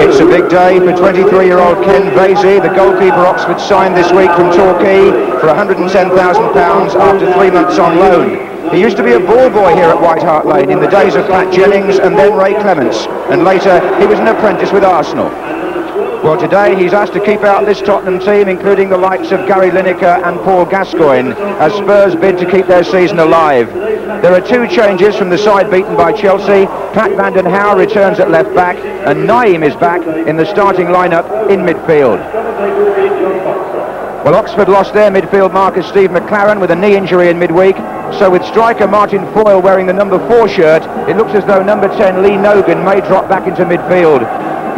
It's a big day for 23-year-old Ken Vasey, the goalkeeper Oxford signed this week from Torquay for £110,000 after 3 months on loan. He used to be a ball boy here at White Hart Lane in the days of Pat Jennings and then Ray Clements, and later he was an apprentice with Arsenal. Well, today he's asked to keep out this Tottenham team, including the likes of Gary Lineker and Paul Gascoigne, as Spurs bid to keep their season alive. There are 2 changes from the side beaten by Chelsea. Pat van den Hauwe returns at left back, and Naim is back in the starting lineup in midfield. Well, Oxford lost their midfield marker Steve McLaren with a knee injury in midweek, so with striker Martin Foyle wearing the number 4 shirt, it looks as though number 10 Lee Nogan may drop back into midfield.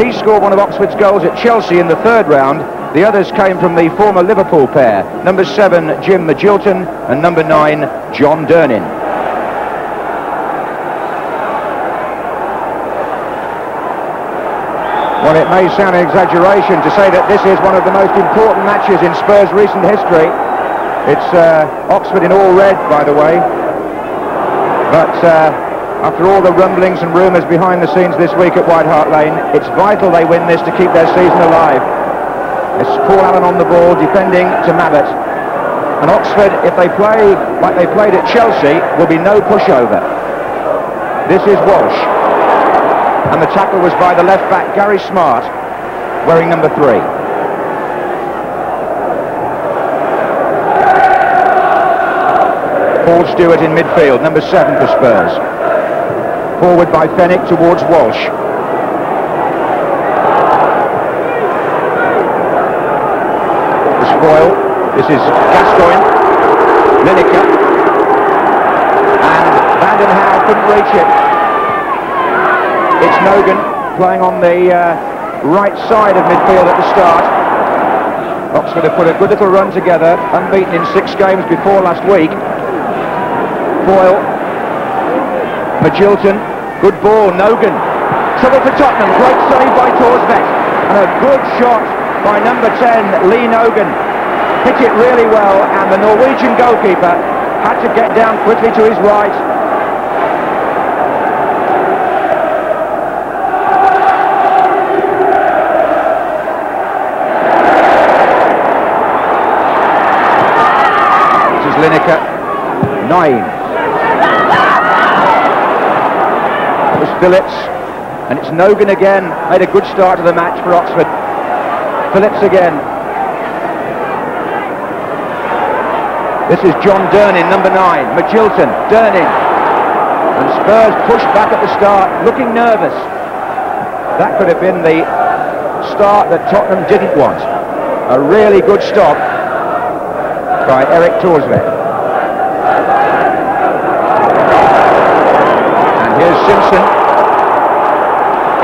He scored one of Oxford's goals at Chelsea in the 3rd round. The others came from the former Liverpool pair, number 7 Jim Magilton and number 9 John Durnin. Well, it may sound an exaggeration to say that this is one of the most important matches in Spurs' recent history. It's Oxford in all red, by the way. But after all the rumblings and rumours behind the scenes this week at White Hart Lane, it's vital they win this to keep their season alive. It's Paul Allen on the ball, defending to Mabbott. And Oxford, if they play like they played at Chelsea, will be no pushover. This is Walsh. And the tackle was by the left back, Gary Smart, wearing number 3. Paul Stewart in midfield, number 7 for Spurs. Forward by Fenwick towards Walsh. This Foyle, this is Gascoigne, Lineker, and van den Hauwe couldn't reach it. It's Nogan playing on the right side of midfield at the start. Oxford have put a good little run together, unbeaten in 6 games before last week. Foyle, Magilton, good ball, Nogan. Trouble for Tottenham, great save by Torsbeck. And a good shot by number 10, Lee Nogan. Hit it really well, and the Norwegian goalkeeper had to get down quickly to his right. Lineker, Naim. It was Phillips, and it's Nogan again. Made a good start to the match for Oxford. Phillips again. This is John Durnin, number 9. Magilton, Durnin. And Spurs pushed back at the start, looking nervous. That could have been the start that Tottenham didn't want. A really good stop by Eric Torsbeck. And here's Simpson.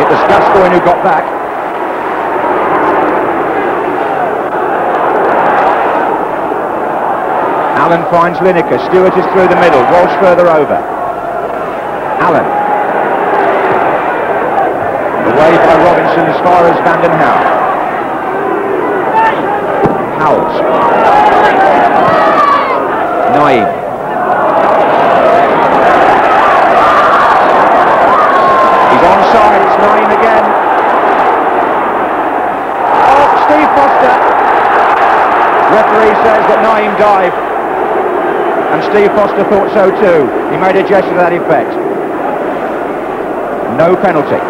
It was Gascoigne who got back. Allen finds Lineker. Stewart is through the middle. Walsh further over. Allen. Away by Robinson as far as van den Hauwe. Howells. Naim. He's onside, it's Naim again. Oh, Steve Foster. Referee says that Naim dived. And Steve Foster thought so too. He made a gesture to that effect. No penalty.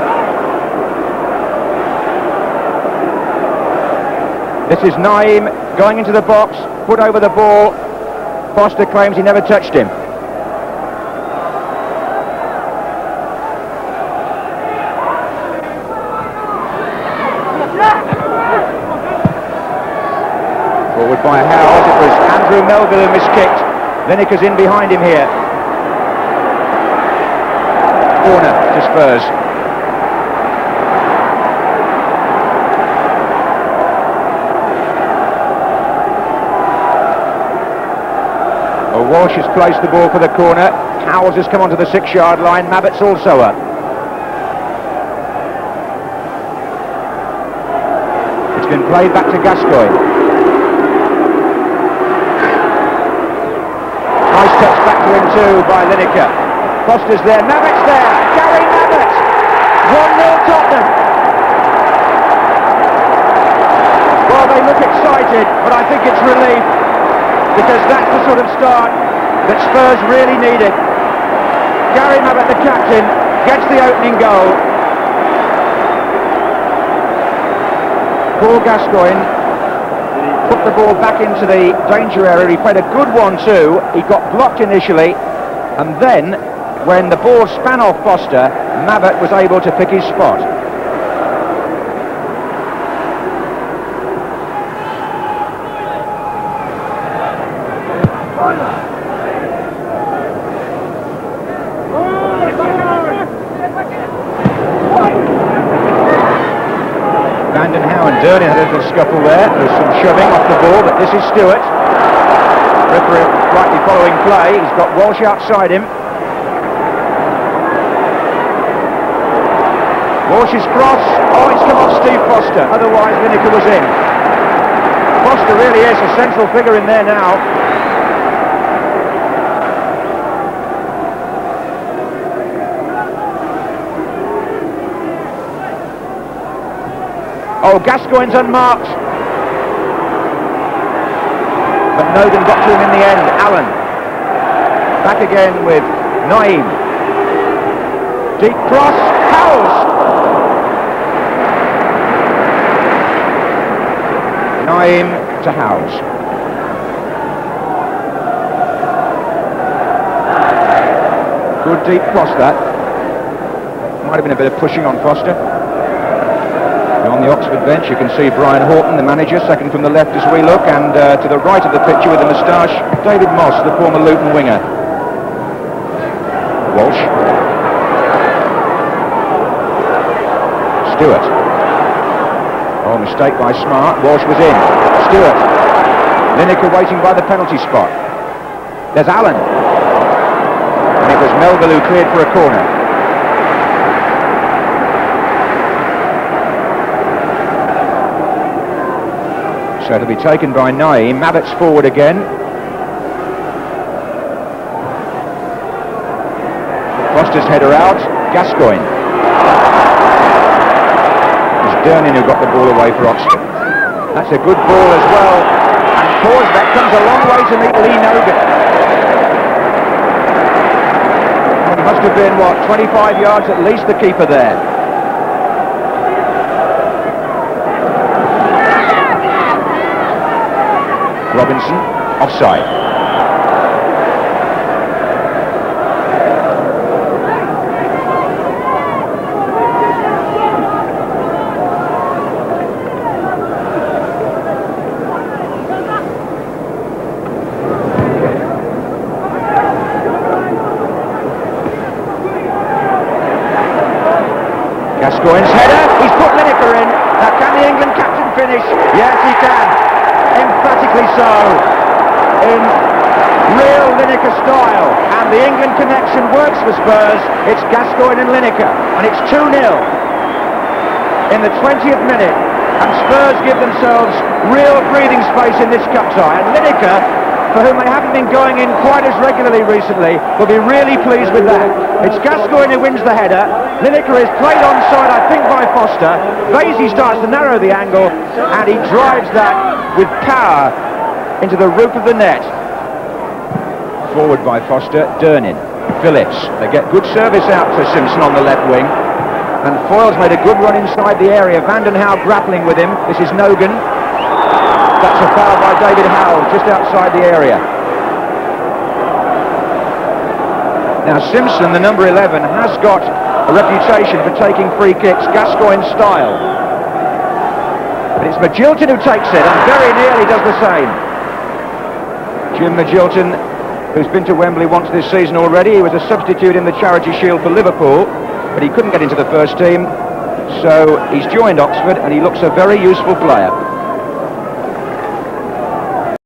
This is Naim going into the box, put over the ball. Foster claims he never touched him. Forward by Howard, it was Andrew Melville who miskicked. Lineker's in behind him here. Corner to Spurs. Walsh has placed the ball for the corner. Howells has come onto the 6-yard line. Mabbott's also up. It's been played back to Gascoigne. Nice touch back to him too by Lineker. Foster's there. Mabbott's there. Gary Mabbott. 1-0 Tottenham. disappointed, but I think it's relief, because that's the sort of start that Spurs really needed. Gary Mabbott, the captain, gets the opening goal. Paul Gascoigne put the ball back into the danger area. He played a good one too. He got blocked initially, and then when the ball span off Foster, Mabbott was able to pick his spot. Durnin had a little scuffle there. There's some shoving off the ball, but this is Stewart. Referee rightly following play. He's got Walsh outside him. Walsh's cross. Oh, it's come off Steve Foster. Otherwise, Lineker was in. Foster really is a central figure in there now. Oh, Gascoigne's unmarked. But Noden got to him in the end. Allen. Back again with Naeem. Deep cross. Howes. Naeem to Howes. Good deep cross that. Might have been a bit of pushing on Foster. On the Oxford bench you can see Brian Horton, the manager, second from the left as we look, and to the right of the picture with the moustache, David Moss, the former Luton winger. Walsh. Stewart. Oh, mistake by Smart. Walsh was in. Stewart. Lineker waiting by the penalty spot. There's Allen. And it was Melville who cleared for a corner. So it'll be taken by Naeem. Mabbott's forward again. Foster's header out. Gascoigne. It's Durnin who got the ball away for Oxford. That's a good ball as well. And Forsberg comes a long way to meet Lee Nogan. Well, he must have been, 25 yards at least, the keeper there. Robinson, offside. Gascoigne's header, he's put Lineker in. Now can the England captain finish? Yes, he can. Emphatically so, in real Lineker style, and the England connection works for Spurs. It's Gascoigne and Lineker, and it's 2-0 in the 20th minute, and Spurs give themselves real breathing space in this cup tie, and Lineker, for whom they haven't been going in quite as regularly recently, will be really pleased with that. It's Gascoigne who wins the header. Lineker is played onside, I think, by Foster. Vasey starts to narrow the angle, and he drives that with power into the roof of the net. Forward by Foster, Durnin, Phillips. They get good service out to Simpson on the left wing, and Foyle's made a good run inside the area. Vandenhouwe grappling with him. This is Nogan. That's a foul by David Howell just outside the area. Now Simpson, the number 11, has got a reputation for taking free kicks, Gascoigne's style. But it's Magilton who takes it, and very nearly does the same. Jim Magilton, who's been to Wembley once this season already. He was a substitute in the Charity Shield for Liverpool, but he couldn't get into the first team, so he's joined Oxford, and he looks a very useful player.